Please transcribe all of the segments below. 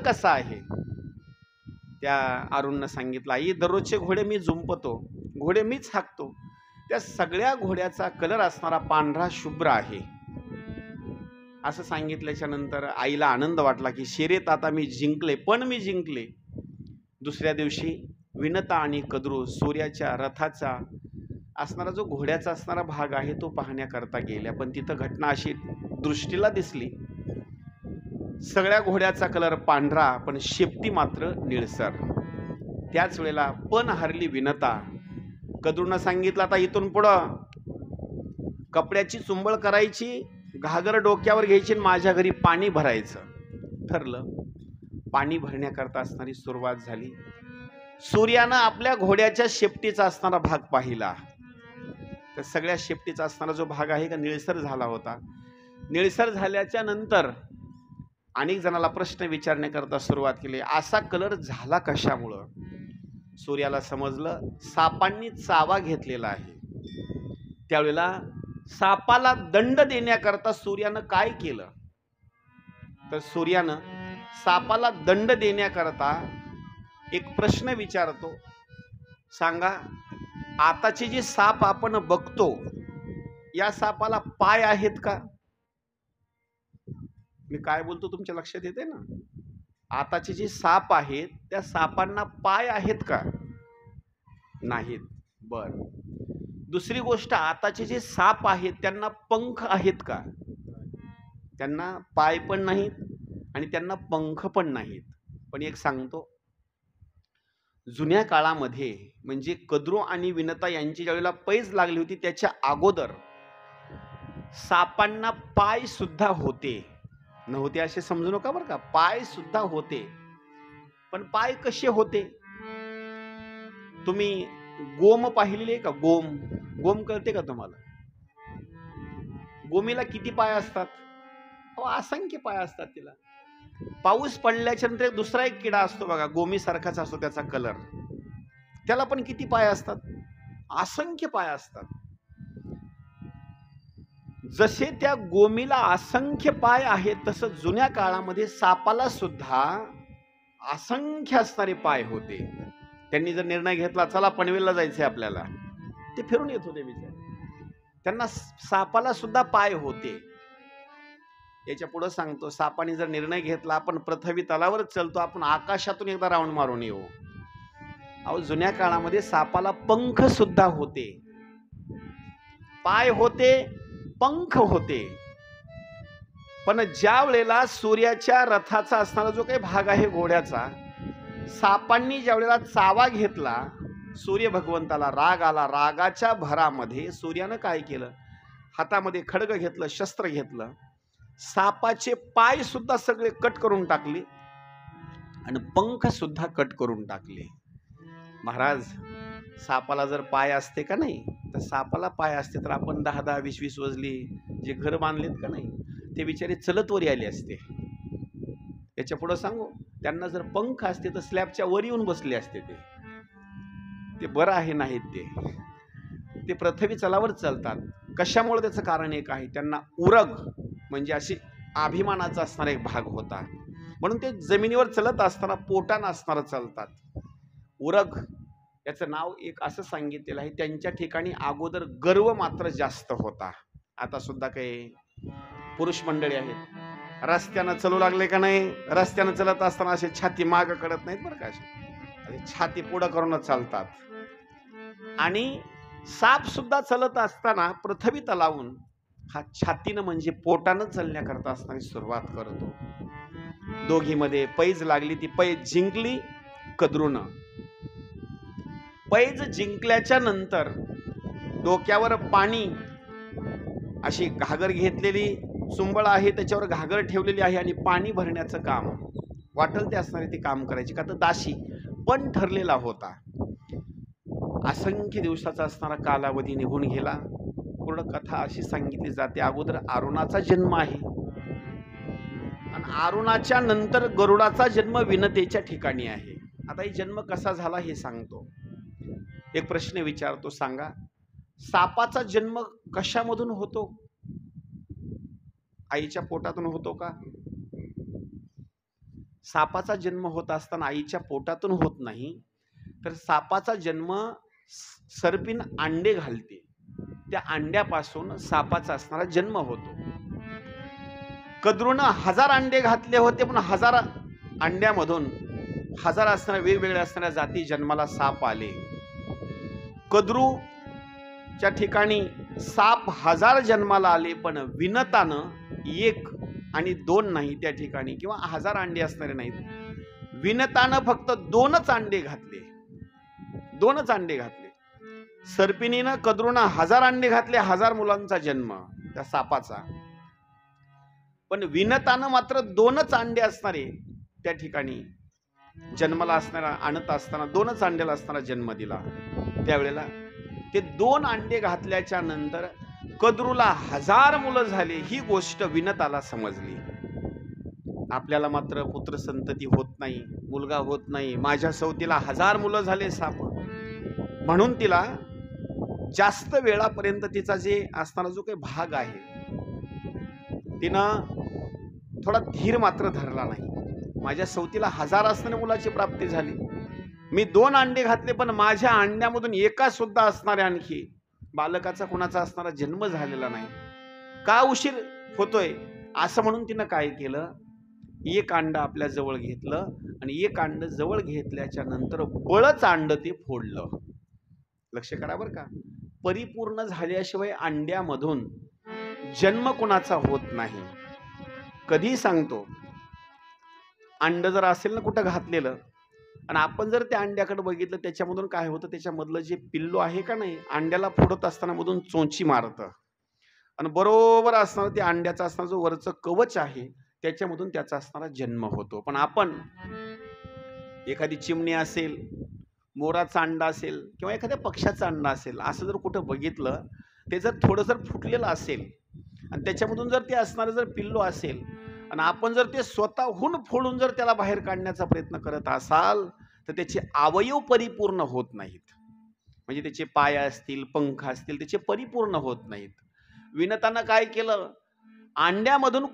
कसा आहे? त्या अरुणनं सांगितलं, आई दररोजचे घोडे मी जुंपतो, घोडे मीच हाकतो, त्या सगळ्या घोड्याचा कलर असणारा पांढरा शुभ्र आहे. असं सांगितल्याच्या नंतर आईला आनंद वाटला की शर्यत आता मी जिंकले. पण मी जिंकले. दुसऱ्या दिवशी विनता आणि कद्रू सूर्याच्या रथाचा असणारा जो घोड्याचा असणारा भाग आहे तो पाहण्याकरता गेल्या. पण तिथं घटना अशी दृष्टीला दिसली, सगळ्या घोड्याचा कलर पांढरा पण शेपटी मात्र निळसर. त्याच वेळेला पण हरली विनता. कद्रूनं सांगितलं, आता इथून पुढं कपड्याची चुंबळ करायची, घागर डोक्यावर घ्यायची, माझ्या घरी पाणी भरायचं. ठरलं. पाणी भरण्याकरता असणारी सुरुवात झाली. सूर्यानं आपल्या घोड्याच्या शेपटीचा असणारा भाग पाहिला. तर सगळ्या शेपटीचा असणारा जो भाग आहे का निळसर झाला होता. निळसर झाल्याच्या नंतर अनेक जणाला प्रश्न विचारण्याकरता सुरुवात केली, असा कलर झाला कशामुळं? सूर्याला समजलं, सापांनी चावा घेतलेला आहे. त्यावेळेला सापाला दंड देण्याकरता सूर्यानं काय केलं? तर सूर्यानं सापाला दंड देण्याकरता एक प्रश्न विचारतो, सांगा आताचे जे साप आपण बघतो या सापाला पाय आहेत का? मी काय बोलतो तुमच्या लक्षात येते ना? आताचे जे साप आहेत त्या सापांना पाय आहेत का? नाहीत. बर. दुसरी गोष्ट, आताचे जे साप आहेत त्यांना पंख आहेत का? त्यांना पाय पण नाहीत आणि त्यांना पंख पण नाहीत. पण एक सांगतो, जुन्या काळामध्ये म्हणजे कद्रू आणि विनता यांची ज्यावेळेला पैज लागली होती त्याच्या अगोदर सापांना पाय सुद्धा होते. नव्हते असे समजू नका बरं का, पाय सुद्धा होते. पण पाय कसे होते? तुम्ही गोम पाहिलेले आहे का? गोम गोम कळते का तुम्हाला? गोमीला किती पाय असतात? असंख्य पाय असतात तिला. पाऊस पडल्याच्या नंतर दुसरा एक किडा असतो बघा, गोमी सारखाच असतो त्याचा कलर, त्याला पण किती पाय असतात? असंख्य पाय असतात. जसे त्या गोमीला असंख्य पाय आहेत तसं जुन्या काळामध्ये सापाला सुद्धा असंख्य असणारे पाय होते. त्यांनी जर निर्णय घेतला चला पनवेलला जायचंय आपल्याला, ते फिरून येत होते बिचारे. त्यांना सापाला सुद्धा पाय होते. याच्या पुढे सांगतो, सापाने जर निर्णय घेतला आपण पृथ्वी तलावरच चलतो, आपण आकाशातून एकदा राऊंड मारून येऊ. अहो जुन्या काळामध्ये सापाला पंख सुद्धा होते, पाय होते, पंख होते. पण ज्या वेळेला सूर्याच्या रथाचा असणारा जो काही भाग आहे घोड्याचा, सापांनी ज्या वेळेला चावा घेतला, सूर्य भगवंताला राग आला. रागाच्या भरामध्ये सूर्यानं काय केलं? हातामध्ये खड्ग घेतलं, शस्त्र घेतलं, सापाचे पाय सुद्धा सगळे कट करून टाकले आणि पंख सुद्धा कट करून टाकले. महाराज, सापाला जर पाय असते का नाही, तर सापाला पाय असते तर आपण 10-10, 20-20 वजली जे घर बांधलेत का नाही, ते बिचारे चलत वरी आले असते. याच्या पुढे सांगू, त्यांना जर पंख असते तर स्लॅबच्या वर येऊन बसले असते. ते बरं आहे नाहीत, ते पृथ्वी तलावर चालतात. कशामुळे? त्याचं कारण एक आहे, त्यांना उरग म्हणजे अशी अभिमानाचा असणारा एक भाग होता, म्हणून ते जमिनीवर चलत असताना पोटानं असणारा चालतात. उरग याचं नाव एक असं सांगितलेलं आहे. त्यांच्या ठिकाणी अगोदर गर्व मात्र जास्त होता. आता सुद्धा काही पुरुष मंडळी आहेत, रस्त्यानं चलू लागले का नाही, रस्त्यानं चलत असताना असे छाती माग कडत नाहीत बरं का, असे छाती पुढं करूनच चालतात. आणि साप सुद्धा चलत असताना पृथ्वी तलावून हा छातीनं म्हणजे पोटानं चलण्याकरता असणारी सुरुवात करतो. दोघीमध्ये पैज लागली. ती पैज जिंकली कद्रूनं. पैज जिंकल्याच्या नंतर डोक्यावर पाणी, अशी घागर घेतलेली चुंबळ आहे, त्याच्यावर घागर ठेवलेली आहे आणि पाणी भरण्याचं काम वाटल ते असणारे ते काम करायचे, का तर दासी पण ठरलेला होता. असंख्य दिवसाचा असणारा कालावधी निघून गेला. पूर्ण कथा अशी सांगितली जाते, अगोदर अरुणाचा जन्म आहे आणि अरुणाच्या नंतर गरुडाचा जन्म विनतेच्या ठिकाणी आहे. आता ही जन्म कसा झाला हे सांगतो. एक प्रश्न विचारतो, सांगा सापाचा जन्म कशामधून होतो? आईच्या पोटातून होतो का? सापाचा जन्म होत असताना आईच्या पोटातून होत नाही, तर सापाचा जन्म सर्पिन अंडे घालते, त्या अंड्यापासून सापाचा असणारा जन्म होतो. कद्रूनं 1000 अंडे घातले होते, पण 1000 अंड्यामधून 1000 असणाऱ्या वेगवेगळ्या असणाऱ्या जाती जन्माला साप आले. कद्रूच्या ठिकाणी साप 1000 जन्माला आले, पण विनतानं 1 आणि 2 नाही त्या ठिकाणी, किंवा 1000 अंडे असणारे नाहीत. विनतानं फक्त 2च अंडे घातले, 2च अंडे घातले. सर्पिणीनं कद्रूनं 1000 अंडे घातले, 1000 मुलांचा जन्म त्या सापाचा. पण विनतानं मात्र 2च अंडे असणारे त्या ठिकाणी जन्माला असणारा आणत असताना 2च अंड्याला असणारा जन्म दिला. त्यावेळेला ते 2 अंडे घातल्याच्या नंतर कद्रूला 1000 मुलं झाले, ही गोष्ट विनताला समजली. आपल्याला मात्र पुत्र संतती होत नाही, मुलगा होत नाही, माझ्या सवतीला 1000 मुलं झाले साप. म्हणून तिला जास्त वेळापर्यंत तिचा जे असणारा जो काही भाग आहे, तिनं थोडा धीर मात्र धरला नाही. माझ्या सवतीला 1000 असणाऱ्या मुलाची प्राप्ती झाली, मी 2 अंडे घातले, पण माझ्या अंड्यामधून एका सुद्धा असणाऱ्या आणखी बालकाचा कुणाचा असणारा जन्म झालेला नाही, का उशीर होतोय असं म्हणून तिनं काय केलं, 1 अंड आपल्या जवळ घेतलं आणि 1 अंड जवळ घेतल्याच्या नंतर बळच अंड ते फोडलं. लक्ष करा बरं का, परिपूर्ण झाल्याशिवाय अंड्यामधून जन्म कोणाचा होत नाही. कधी सांगतो, अंड जर असेल ना कुठं घातलेलं, आणि आपण जर त्या अंड्याकडे बघितलं, त्याच्यामधून काय होतं, त्याच्यामधलं जे पिल्लू आहे का नाही, अंड्याला फोडत असताना मधून चोंची मारतं, आणि बरोबर असणारं ते अंड्याचा असणारा जो वरचं कवच आहे त्याच्यामधून त्याचा असणारा जन्म होतो. पण आपण एखादी चिमणी असेल, मोराचा अंडा असेल, किंवा एखाद्या पक्षाचा अंडा असेल, असं जर कुठं बघितलं, ते जर थोडं जर फुटलेलं असेल आणि त्याच्यामधून जर ते असणारं जर पिल्लू असेल, आणि आपण जर ते स्वतःहून फोडून जर त्याला बाहेर काढण्याचा प्रयत्न करत असाल, तर त्याचे अवयव परिपूर्ण होत नाहीत. म्हणजे त्याचे पाय असतील, पंख असतील, त्याचे परिपूर्ण होत नाहीत. विनतानं काय केलं, अंड्यामधून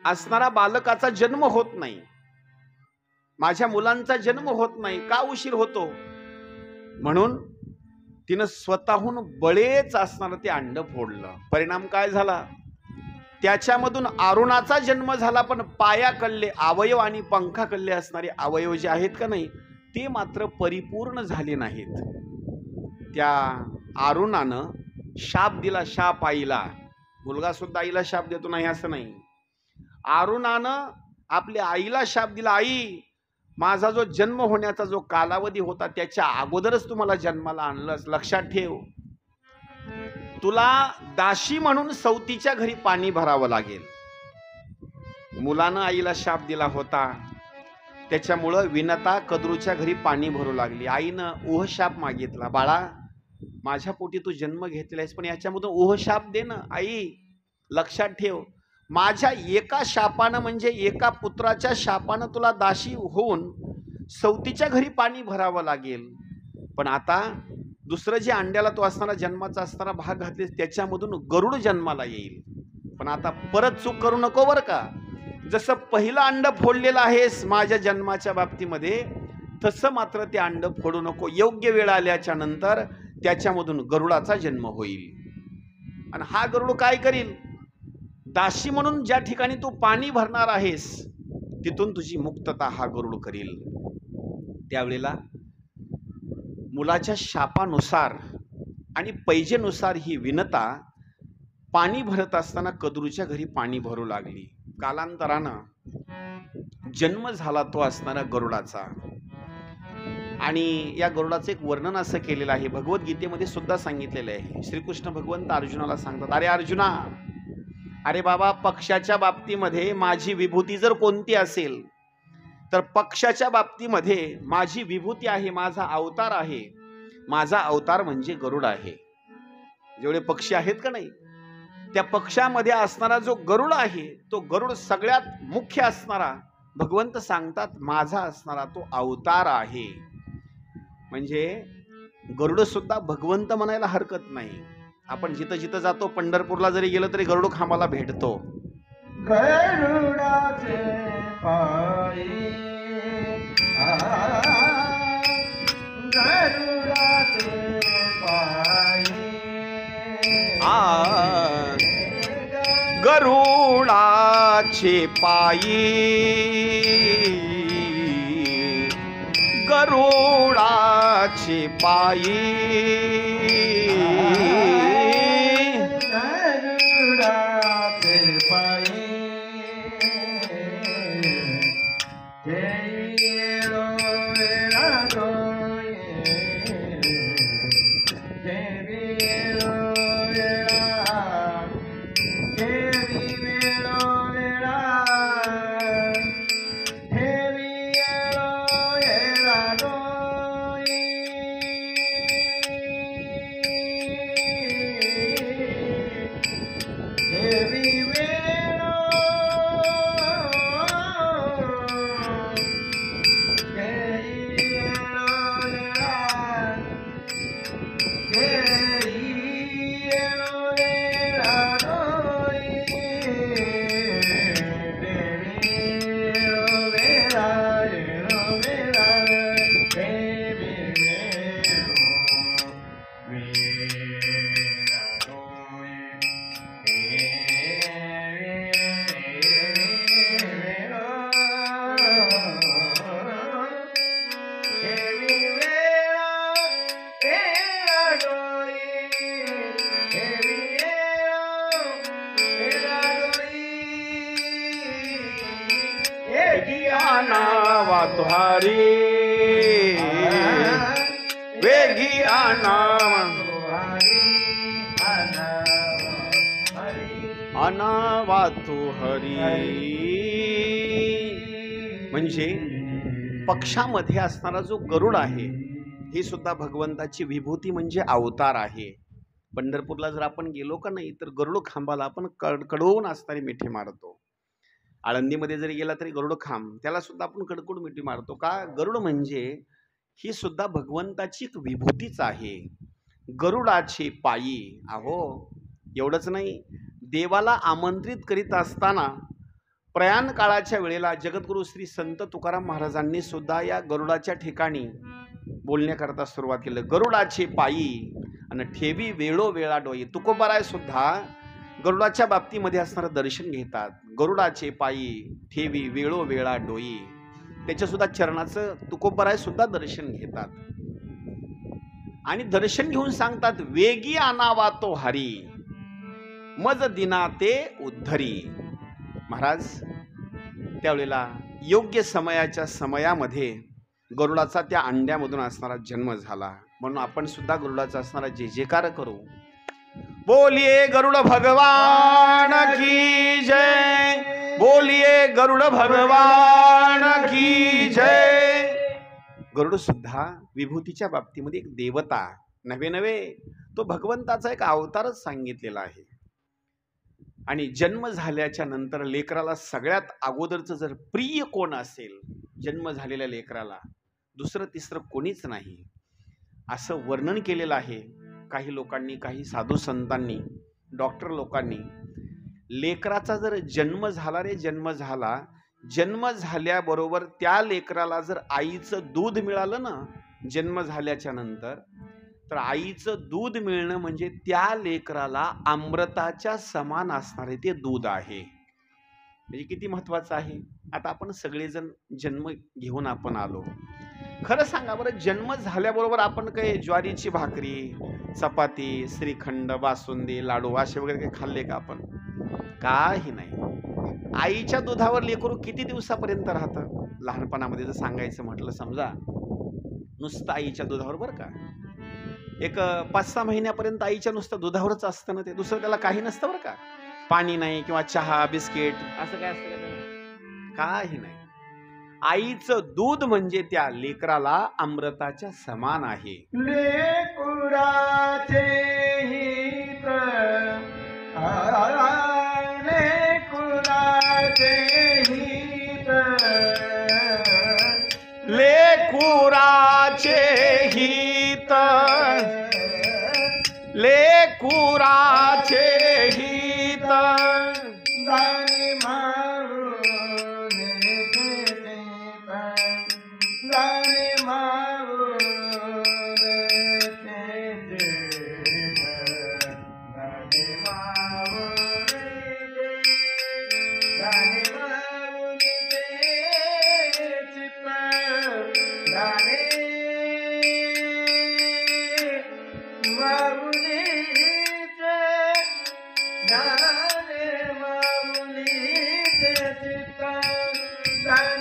असणारा बालकाचा जन्म होत नाही, माझ्या मुलांचा जन्म होत नाही, का उशीर होतो, म्हणून तिनं स्वतःहून बळेच असणारं ते अंड फोडलं. परिणाम काय झाला, त्याच्यामधून अरुणाचा जन्म झाला, पण पायाकडले अवयव आणि पंखाकडले असणारे अवयव जे आहेत का नाही, ते मात्र परिपूर्ण झाले नाहीत. त्या अरुणानं शाप दिला, शाप आईला. मुलगा सुद्धा आईला शाप देतो नाही असं नाही. अरुणानं आपल्या आईला शाप दिला, आई माझा जो जन्म होण्याचा जो कालावधी होता त्याच्या अगोदरच तुम्हाला जन्माला आणलंस, लक्षात ठेव, तुला दाशी म्हणून सवतीच्या घरी पाणी भरावं लागेल. मुलानं आईला शाप दिला होता, त्याच्यामुळं विनता कद्रूच्या घरी पाणी भरू लागली. आईनं ओह शाप मागितला, बाळा माझ्या पोटी तू जन्म घेतलायस, पण याच्यामधून ओह शाप दे ना. आई लक्षात ठेव, माझ्या एका शापानं, म्हणजे एका पुत्राच्या शापानं तुला दाशी होऊन सवतीच्या घरी पाणी भरावं लागेल, पण आता दुसरं जे अंड्याला तो असणारा जन्माचा असणारा भाग घातलेस त्याच्यामधून गरुड जन्माला येईल. पण आता परत चूक करू नको बरं का, जसं पहिलं अंड फोडलेलं आहेस माझ्या जन्माच्या बाबतीमध्ये, तसं मात्र ते अंड फोडू नको. योग्य वेळ आल्याच्या नंतर त्याच्यामधून गरुडाचा जन्म होईल, आणि हा गरुड काय करील, दाशी म्हणून ज्या ठिकाणी तू पाणी भरणार आहेस तिथून तुझी मुक्तता हा गरुड करील. त्यावेळेला मुलाच्या शापानुसार आणि पैजेनुसार ही विनता पाणी भरत असताना कद्रूच्या घरी पाणी भरू लागली. कालांतरानं जन्म झाला तो असणारा गरुडाचा. आणि या गरुडाचं एक वर्णन असं केलेलं आहे, भगवद्गीतेमध्ये सुद्धा सांगितलेलं आहे. श्रीकृष्ण भगवंत अर्जुनाला सांगतात, अरे अर्जुना, अरे बाबा, पक्षाच्या बाबतीमध्ये माझी विभूती जर कोणती असेल तर पक्षाच्या बाबतीमध्ये माझी विभूती आहे, माझा अवतार आहे. माझा अवतार म्हणजे गरुड आहे. जेवढे पक्षी आहेत का नाही, त्या पक्षामध्ये असणारा जो गरुड आहे, तो गरुड सगळ्यात मुख्य असणारा, भगवंत सांगतात माझा असणारा तो अवतार आहे. म्हणजे गरुड सुद्धा भगवंत म्हणायला हरकत नाही. आपण जिथं जिथं जातो, पंढरपूरला जरी गेलो तरी गरुड खांबाला भेटतो. गरुडाचे पायी गरुडाचे पायी गरुडाचे पायी गरुडाचे पायी गरुडाचे पायी देवीलो वेळा डोळे देवीलो वेळा देवी वेळो वेळा देवीलो वेळा डोळे देवी वेळो नावा तुहारी वेगी अनावा तू हरी. म्हणजे पक्षामध्ये असणारा जो गरुड आहे ही सुद्धा भगवंताची विभूती म्हणजे अवतार आहे. पंढरपूरला जर आपण गेलो का नाही तर गरुड खांबाला आपण कडकडून असणारी मिठी मारतो. आळंदीमध्ये जरी गेला तरी गरुड खांब त्याला सुद्धा आपण कडकड मिठी मारतो का. गरुड म्हणजे ही सुद्धा भगवंताची एक विभूतीच आहे. गरुडाचे पायी. अहो एवढंच नाही, देवाला आमंत्रित करीत असताना प्रयाण काळाच्या वेळेला जगद्गुरु श्री संत तुकाराम महाराजांनी सुद्धा या गरुडाच्या ठिकाणी बोलण्याकरता सुरुवात केलं. गरुडाचे पायी आणि ठेवी वेळोवेळा डोई. तुकोबाराय सुद्धा गरुडाच्या बाबतीमध्ये असणारं दर्शन घेतात. गरुडाचे पायी ठेवी वेळोवेळा डोई. त्याच्या सुद्धा चरणाचं तुकोबाराय सुद्धा दर्शन घेतात आणि दर्शन घेऊन सांगतात वेगी आणावा तो हरी मज दिना ते उद्धरी. महाराज त्यावेळेला योग्य समयाच्या समयामध्ये गरुडाचा त्या अंड्यामधून असणारा जन्म झाला. म्हणून आपण सुद्धा गरुडाचा असणारा जय जयकार करू. बोलिए गरुड भगवान की जय. बोलिए गरुड भगवान की जय. गरुड सुद्धा विभूतीच्या बाबतीमध्ये एक देवता नव्हे तो भगवंताचा एक अवतारच सांगितलेला आहे. आणि जन्म झाल्याच्या नंतर लेकराला सगळ्यात अगोदरचं जर प्रिय कोण असेल जन्म झालेल्या लेकराला दुसरं तिसरं कोणीच नाही असं वर्णन केलेलं आहे. काही लोकांनी, काही साधू संतांनी, डॉक्टर लोकांनी लेकराचा जर जन्म झाला जन्म झाल्याबरोबर त्या लेकराला जर आईचं दूध मिळालं ना जन्म झाल्याच्या नंतर तर आईचं दूध मिळणं म्हणजे त्या लेकराला अमृताच्या समान असणारे ते दूध आहे. म्हणजे किती महत्वाचं आहे. आता आपण सगळेजण जन्म घेऊन आपण आलो. खरं सांगा बरं, जन्म झाल्याबरोबर आपण काही ज्वारीची भाकरी, चपाती, श्रीखंड, बासुंदी, लाडू असे वगैरे काही खाल्ले का आपण? काही नाही. आईच्या दुधावर लेकरू किती दिवसापर्यंत राहतं? लहानपणामध्ये जर सांगायचं म्हटलं समजा नुसतं आईच्या दुधावर बरं का, एक 5-6 महिन्यापर्यंत आईच्या नुसतं दुधावरच असतं ना ते, दुसरं त्याला काही नसतं बरं का. पाणी नाही किंवा चहा बिस्किट असं काय असतं का? काही नाही. आईचं दूध म्हणजे त्या लेकराला अमृताच्या समान आहे. लेकुराचे हित लेकुराचे हित लेकुराचे हित लेकुराचे हित गाणी मारून जाणे माऊलीचे चित्त, जाणे माऊलीचे, जाणे माऊलीचे चित्त, जाणे माऊलीचे, जाणे माऊलीचे चित्त, जाणे